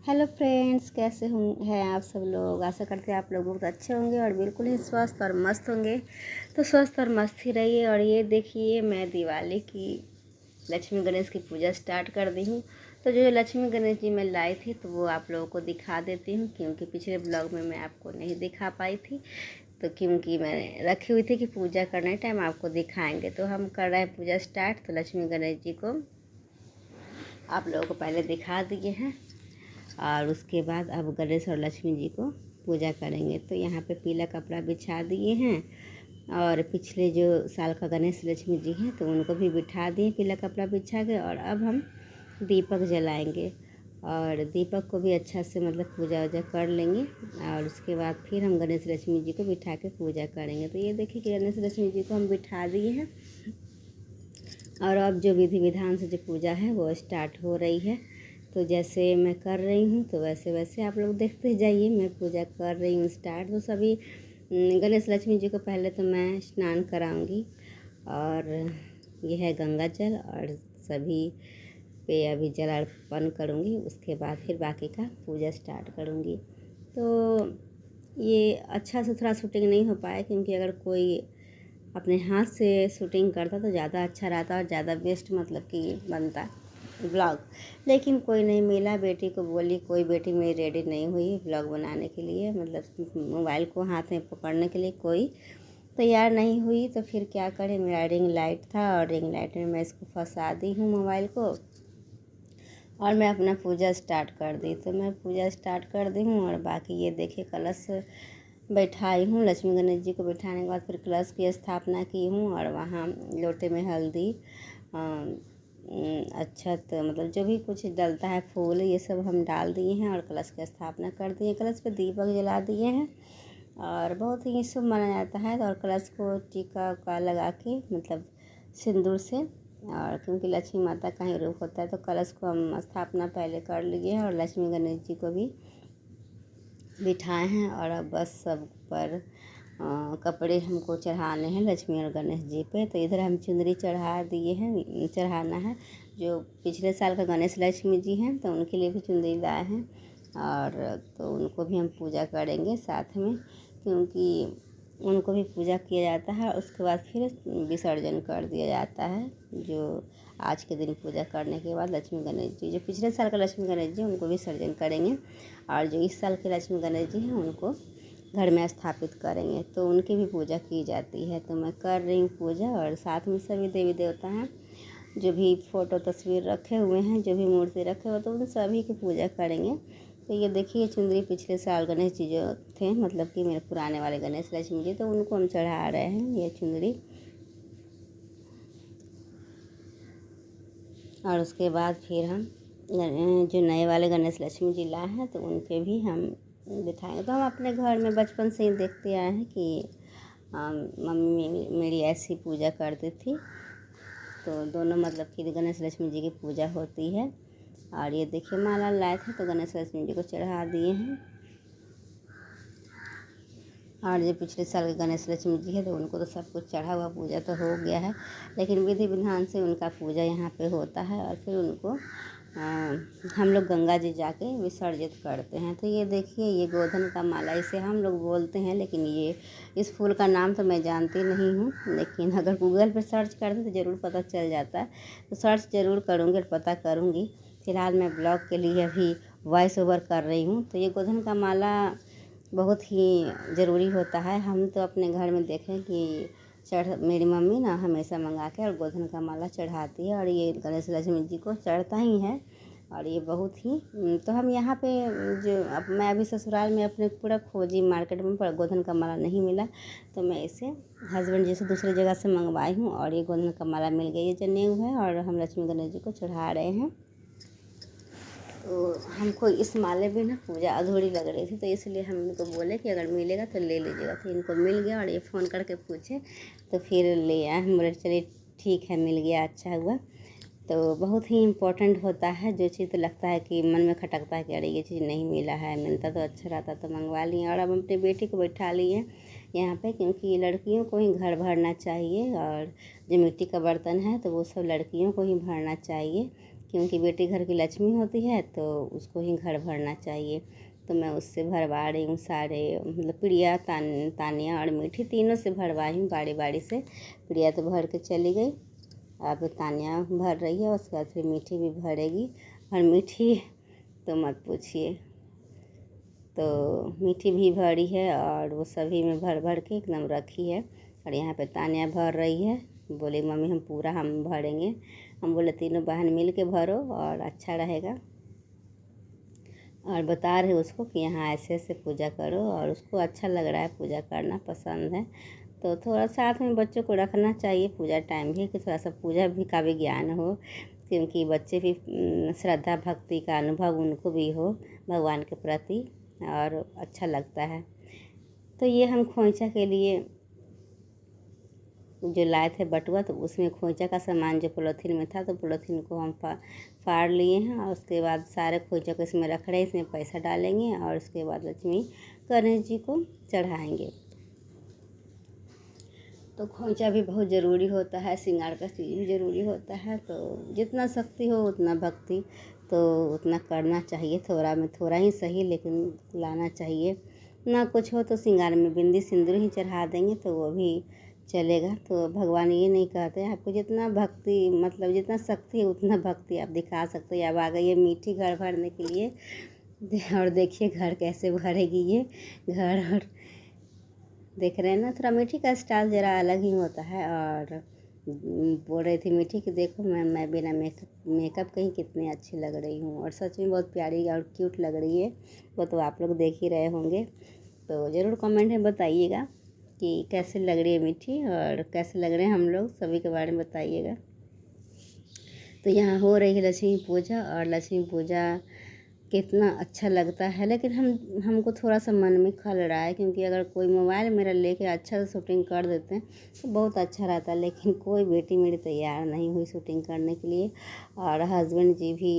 Hello friends, कैसे हैं आप सब लोग। आशा करते हैं आप लोग बहुत अच्छे होंगे और बिल्कुल ही स्वस्थ और मस्त होंगे। तो स्वस्थ और मस्त ही रहिए। और ये देखिए, मैं दिवाली की लक्ष्मी गणेश की पूजा स्टार्ट कर दी हूँ। तो जो लक्ष्मी गणेश जी मैं लाई थी तो वो आप लोगों को दिखा देती हूँ, क्योंकि पिछले ब्लॉग में मैं आपको नहीं दिखा पाई थी। तो क्योंकि मैंने रखी हुई थी कि पूजा करने टाइम आपको दिखाएंगे। तो हम कर रहे हैं पूजा स्टार्ट। तो लक्ष्मी गणेश जी को आप लोगों को पहले दिखा दिए हैं और उसके बाद अब गणेश और लक्ष्मी जी को पूजा करेंगे। तो यहाँ पे पीला कपड़ा बिछा दिए हैं और पिछले जो साल का गणेश लक्ष्मी जी हैं तो उनको भी बिठा दिए पीला कपड़ा बिछा के। और अब हम दीपक जलाएंगे और दीपक को भी अच्छा से मतलब पूजा वूजा कर लेंगे। और उसके बाद फिर हम गणेश लक्ष्मी जी को बिठा के पूजा करेंगे। तो ये देखिए कि गणेश लक्ष्मी जी को हम बिठा दिए हैं और अब जो विधि विधान से जो पूजा है वो स्टार्ट हो रही है। तो जैसे मैं कर रही हूँ तो वैसे वैसे आप लोग देखते जाइए। मैं पूजा कर रही हूँ स्टार्ट। तो सभी गणेश लक्ष्मी जी को पहले तो मैं स्नान कराऊंगी और यह है गंगा जल और सभी पे अभी जल अर्पण करूँगी। उसके बाद फिर बाकी का पूजा स्टार्ट करूँगी। तो ये अच्छा से थोड़ा शूटिंग नहीं हो पाया, क्योंकि अगर कोई अपने हाथ से शूटिंग करता तो ज़्यादा अच्छा रहता और ज़्यादा बेस्ट मतलब कि बनता ब्लॉग। लेकिन कोई नहीं मिला। बेटी को बोली, कोई बेटी मेरी रेडी नहीं हुई ब्लॉग बनाने के लिए, मतलब मोबाइल को हाथ में पकड़ने के लिए कोई तैयार नहीं हुई। तो फिर क्या करें, मेरा रिंग लाइट था और रिंग लाइट में मैं इसको फंसा दी हूँ मोबाइल को और मैं अपना पूजा स्टार्ट कर दी। तो मैं पूजा स्टार्ट कर दी हूँ और बाकी ये देखिए कलश बैठाई हूँ। लक्ष्मी गणेश जी को बैठाने के बाद फिर कलश की स्थापना की हूँ और वहाँ लोटे में हल्दी अक्षत मतलब जो भी कुछ डलता है फूल ये सब हम डाल दिए हैं और कलश की स्थापना कर दिए। कलश पे दीपक जला दिए हैं और बहुत ही शुभ माना जाता है। और कलश को टीका का लगा के मतलब सिंदूर से, और क्योंकि लक्ष्मी माता का ही रूप होता है तो कलश को हम स्थापना पहले कर लिए हैं और लक्ष्मी गणेश जी को भी बिठाए हैं। और अब बस सब पर कपड़े हमको चढ़ाने हैं लक्ष्मी और गणेश जी पे। तो इधर हम चुनरी चढ़ा दिए हैं, चढ़ाना है। जो पिछले साल का गणेश लक्ष्मी जी हैं तो उनके लिए भी चुनरी लाए हैं और तो उनको भी हम पूजा करेंगे साथ में, क्योंकि उनको भी पूजा किया जाता है। उसके बाद फिर विसर्जन कर दिया जाता है। जो आज के दिन पूजा करने के बाद लक्ष्मी गणेश जी, जो पिछले साल का लक्ष्मी गणेश जी उनको विसर्जन करेंगे और जो इस साल के लक्ष्मी गणेश जी हैं उनको घर में स्थापित करेंगे। तो उनकी भी पूजा की जाती है। तो मैं कर रही हूँ पूजा और साथ में सभी देवी देवता हैं जो भी फ़ोटो तस्वीर रखे हुए हैं, जो भी मूर्ति रखे हुए, तो उन सभी की पूजा करेंगे। तो ये देखिए चुंदरी पिछले साल गणेश जी जो थे मतलब कि मेरे पुराने वाले गणेश लक्ष्मी जी, तो उनको हम चढ़ा रहे हैं ये चुंदरी। और उसके बाद फिर हम जो नए वाले गणेश लक्ष्मी जी लाए हैं तो उन पे भी हम बिठाएंगे। तो हम अपने घर में बचपन से ही देखते आए हैं कि मम्मी मेरी ऐसी पूजा करती थी। तो दोनों मतलब कि गणेश लक्ष्मी जी की पूजा होती है। और ये देखिए माला लाए थे तो गणेश लक्ष्मी जी को चढ़ा दिए हैं। और जो पिछले साल के गणेश लक्ष्मी जी है तो उनको तो सब कुछ चढ़ा हुआ पूजा तो हो गया है, लेकिन विधि विधान से उनका पूजा यहाँ पे होता है और फिर उनको हम लोग गंगा जी जाके विसर्जित करते हैं। तो ये देखिए ये गोधन का माला इसे हम लोग बोलते हैं, लेकिन ये इस फूल का नाम तो मैं जानती नहीं हूँ, लेकिन अगर गूगल पर सर्च कर दें तो ज़रूर पता चल जाता है। तो सर्च ज़रूर करूँगी और पता करूँगी। फ़िलहाल मैं ब्लॉग के लिए अभी वॉइस ओवर कर रही हूँ। तो ये गोधन का माला बहुत ही ज़रूरी होता है। हम तो अपने घर में देखें कि मेरी मम्मी ना हमेशा मंगा के और गोधन का माला चढ़ाती है और ये गणेश लक्ष्मी जी को चढ़ता ही है। और ये बहुत ही तो हम यहाँ पे जो अब मैं अभी ससुराल में अपने पूरा खोजी मार्केट में, पर गोधन का माला नहीं मिला। तो मैं इसे हस्बैंड जी से दूसरी जगह से मंगवाई हूँ और ये गोधन का माला मिल गया, ये जनेऊ है और हम लक्ष्मी गणेश जी को चढ़ा रहे हैं। तो हमको इस माले में ना पूजा अधूरी लग रही थी, तो इसलिए हम इनको बोले कि अगर मिलेगा तो ले लीजिएगा। तो इनको मिल गया और ये फ़ोन करके पूछे तो फिर ले आए। हम बोले चलिए ठीक है, मिल गया, अच्छा हुआ। तो बहुत ही इम्पोर्टेंट होता है जो चीज़, तो लगता है कि मन में खटकता है कि अरे ये चीज़ नहीं मिला है, मिलता तो अच्छा रहता, तो मंगवा लिए। और अब हम अपनी बेटी को बैठा लिए यहाँ पे, क्योंकि लड़कियों को ही घर भरना चाहिए और जो मिट्टी का बर्तन है तो वो सब लड़कियों को ही भरना चाहिए, क्योंकि बेटी घर की लक्ष्मी होती है तो उसको ही घर भरना चाहिए। तो मैं उससे भरवा रही हूँ सारे, मतलब प्रिया, तानिया और मीठी तीनों से भरवाई हूँ बारी बारी से। प्रिया तो भर के चली गई, अब तानिया भर रही है, उसके बाद फिर मीठी भी भरेगी। और मीठी तो मत पूछिए, तो मीठी भी भरी है और वो सभी में भर भर के एकदम रखी है। और यहाँ पे तानिया भर रही है, बोले मम्मी हम भरेंगे। हम बोले तीनों बहन मिल के भरो और अच्छा रहेगा। और बता रहे उसको कि यहाँ ऐसे ऐसे पूजा करो, और उसको अच्छा लग रहा है, पूजा करना पसंद है। तो थोड़ा साथ में बच्चों को रखना चाहिए पूजा टाइम भी, कि थोड़ा सा पूजा भी का भी ज्ञान हो, क्योंकि बच्चे भी श्रद्धा भक्ति का अनुभव उनको भी हो भगवान के प्रति, और अच्छा लगता है। तो ये हम खोइचा के लिए जो लाए थे बटुआ, तो उसमें खोइचा का सामान जो पॉलीथीन में था, तो पॉलीथीन को हम फाड़ लिए हैं। और उसके बाद सारे खोइचा को इसमें रख रहे हैं, इसमें पैसा डालेंगे और उसके बाद लक्ष्मी गणेश जी को चढ़ाएंगे। तो खोइचा भी बहुत ज़रूरी होता है, श्रृंगार का चीज़ भी ज़रूरी होता है। तो जितना शक्ति हो उतना भक्ति तो उतना करना चाहिए, थोड़ा में थोड़ा ही सही लेकिन लाना चाहिए। ना कुछ हो तो श्रृंगार में बिंदी सिंदूर ही चढ़ा देंगे तो वो भी चलेगा। तो भगवान ये नहीं कहते, आपको जितना भक्ति, मतलब जितना शक्ति है उतना भक्ति आप दिखा सकते हो। अब आ गई है मीठी घर भरने के लिए, और देखिए घर कैसे भरेगी ये घर। और देख रहे हैं ना, थोड़ा मीठी का स्टाइल ज़रा अलग ही होता है। और बोल रही थी मीठी कि देखो मैं बिना मेकअप के ही कितनी अच्छी लग रही हूँ, और सच में बहुत प्यारी और क्यूट लग रही है। वो तो आप लोग देख ही रहे होंगे। तो ज़रूर कमेंट में बताइएगा कि कैसे लग रही है मीठी और कैसे लग रहे हैं हम लोग, सभी के बारे में बताइएगा। तो यहाँ हो रही है लक्ष्मी पूजा, और लक्ष्मी पूजा कितना अच्छा लगता है, लेकिन हमको थोड़ा सा मन में खल रहा है, क्योंकि अगर कोई मोबाइल मेरा लेके अच्छा से शूटिंग कर देते हैं तो बहुत अच्छा रहता है। लेकिन कोई बेटी मेरी तैयार नहीं हुई शूटिंग करने के लिए, और हस्बैंड जी भी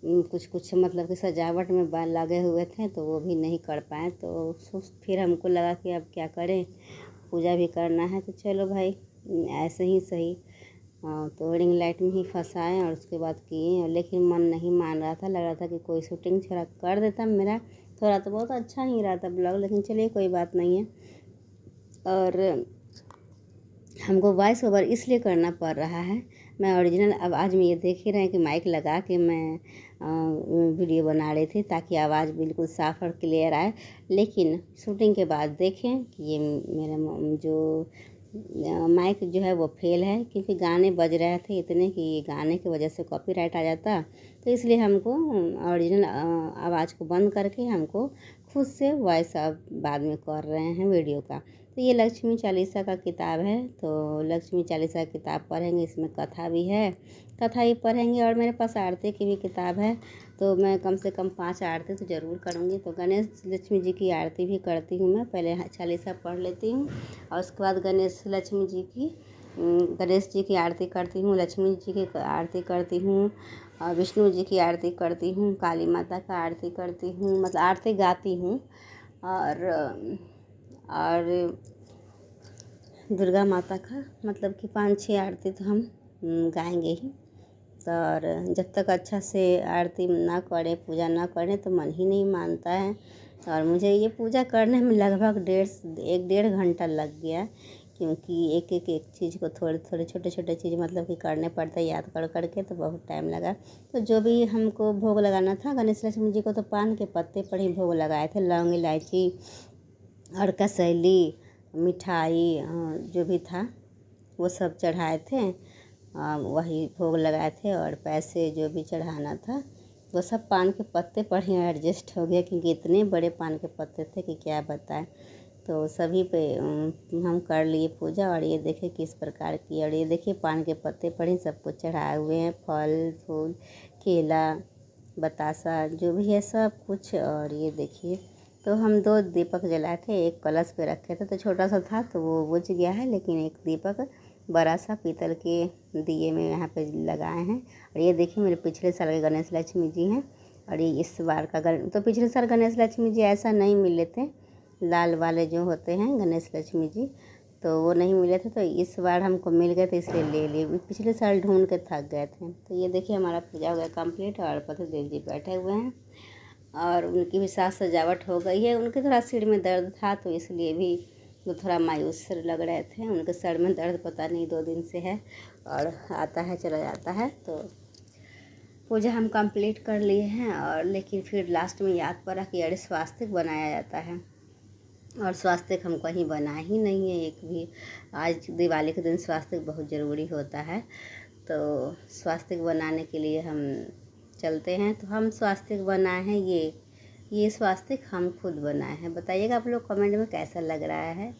कुछ मतलब कि सजावट में लगे हुए थे तो वो भी नहीं कर पाए। तो फिर हमको लगा कि अब क्या करें, पूजा भी करना है तो चलो भाई ऐसे ही सही। तो रिंग लाइट में ही फंसाए और उसके बाद किए, लेकिन मन नहीं मान रहा था। लग रहा था कि कोई शूटिंग थोड़ा कर देता मेरा, थोड़ा तो बहुत अच्छा ही रहा था ब्लॉग, लेकिन चलिए कोई बात नहीं है। और हमको वॉइस ओवर इसलिए करना पड़ रहा है, मैं ओरिजिनल आवाज़ में ये देख ही रहे हैं कि माइक लगा के मैं वीडियो बना रही थी ताकि आवाज़ बिल्कुल साफ़ और क्लियर आए। लेकिन शूटिंग के बाद देखें कि ये मेरा जो माइक जो है वो फेल है, क्योंकि गाने बज रहे थे इतने कि गाने की वजह से कॉपीराइट आ जाता। तो इसलिए हमको ओरिजिनल आवाज़ को बंद करके हमको खुद से वॉइस बाद में कर रहे हैं वीडियो का। तो ये लक्ष्मी चालीसा का किताब है, तो लक्ष्मी चालीसा का किताब पढ़ेंगे, इसमें कथा भी है, कथा भी पढ़ेंगे। और मेरे पास आरती की भी किताब है, तो मैं कम से कम 5 आरती तो ज़रूर करूँगी। तो गणेश लक्ष्मी जी की आरती भी करती हूँ मैं, पहले चालीसा पढ़ लेती हूँ और उसके बाद गणेश जी की आरती करती हूँ, लक्ष्मी जी की आरती करती हूँ, और विष्णु जी की आरती करती हूँ, काली माता का आरती करती हूँ, मतलब आरती गाती हूँ। और दुर्गा माता का मतलब कि 5-6 आरती तो हम गाएंगे ही। तो और जब तक अच्छा से आरती ना करें, पूजा ना करें तो मन ही नहीं मानता है। और मुझे ये पूजा करने में लगभग 1.5 घंटा लग गया, क्योंकि एक चीज़ को थोड़े छोटे चीज़ मतलब कि करने पड़ता है याद कर के, तो बहुत टाइम लगा। तो जो भी हमको भोग लगाना था गणेश लक्ष्मी जी को, तो पान के पत्ते पर ही भोग लगाए थे, लौंग इलायची और कसैली मिठाई जो भी था वो सब चढ़ाए थे, वही भोग लगाए थे। और पैसे जो भी चढ़ाना था वो सब पान के पत्ते पर ही एडजस्ट हो गया, क्योंकि इतने बड़े पान के पत्ते थे कि क्या बताएं। तो सभी पे हम कर लिए पूजा। और ये देखिए किस प्रकार की, और ये देखिए पान के पत्ते पर ही सब कुछ चढ़ाए हुए हैं, फल फूल केला बतासा जो भी है सब कुछ। और ये देखिए, तो हम 2 दीपक जलाए थे, एक कलश पे रखे थे तो छोटा सा था तो वो बुझ गया है, लेकिन एक दीपक बड़ा सा पीतल के दिए में यहाँ पे लगाए हैं। और ये देखिए मेरे पिछले साल के गणेश लक्ष्मी जी हैं, और ये इस बार का तो पिछले साल गणेश लक्ष्मी जी ऐसा नहीं मिले थे, लाल वाले जो होते हैं गणेश लक्ष्मी जी, तो वो नहीं मिले थे, तो इस बार हमको मिल गए, तो इसलिए ले लिए। पिछले साल ढूंढ के थक गए थे। तो ये देखिए हमारा पूजा हो गया कंप्लीट और पति देव जी बैठे हुए हैं और उनकी भी साज सजावट हो गई है। उनके थोड़ा सिर में दर्द था, तो इसलिए भी वो थोड़ा मायूस लग रहे थे। उनके सर में दर्द पता नहीं 2 दिन से है और आता है चला जाता है। तो पूजा हम कंप्लीट कर लिए हैं और लेकिन फिर लास्ट में याद पड़ा कि अरे स्वास्तिक बनाया जाता है और स्वास्तिक हम कहीं बना ही नहीं है एक भी। आज दिवाली के दिन स्वास्तिक बहुत ज़रूरी होता है, तो स्वास्तिक बनाने के लिए हम चलते हैं। तो हम स्वास्तिक बनाए हैं, ये स्वास्तिक हम खुद बनाए हैं। बताइएगा आप लोग कमेंट में कैसा लग रहा है।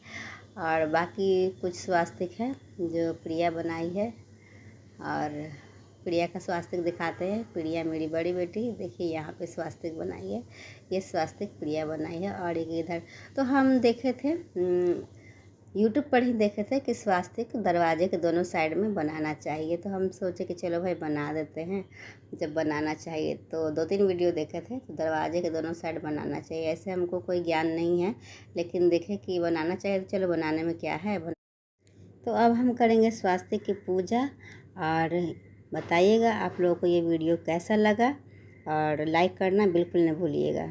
और बाकी कुछ स्वास्तिक है जो प्रिया बनाई है और प्रिया का स्वास्तिक दिखाते हैं। प्रिया मेरी बड़ी बेटी, देखिए यहाँ पे स्वास्तिक बनाई है, ये स्वास्तिक प्रिया बनाई है। और एक इधर तो हम देखे थे यूट्यूब पर ही देखे थे कि स्वास्तिक दरवाजे के दोनों साइड में बनाना चाहिए। तो हम सोचे कि चलो भाई बना देते हैं। जब बनाना चाहिए तो 2-3 वीडियो देखे थे, तो दरवाजे के दोनों साइड बनाना चाहिए। ऐसे हमको कोई ज्ञान नहीं है, लेकिन देखे कि बनाना चाहिए, तो चलो बनाने में क्या है। तो अब हम करेंगे स्वास्तिक की पूजा और बताइएगा आप लोगों को ये वीडियो कैसा लगा और लाइक करना बिल्कुल न भूलिएगा।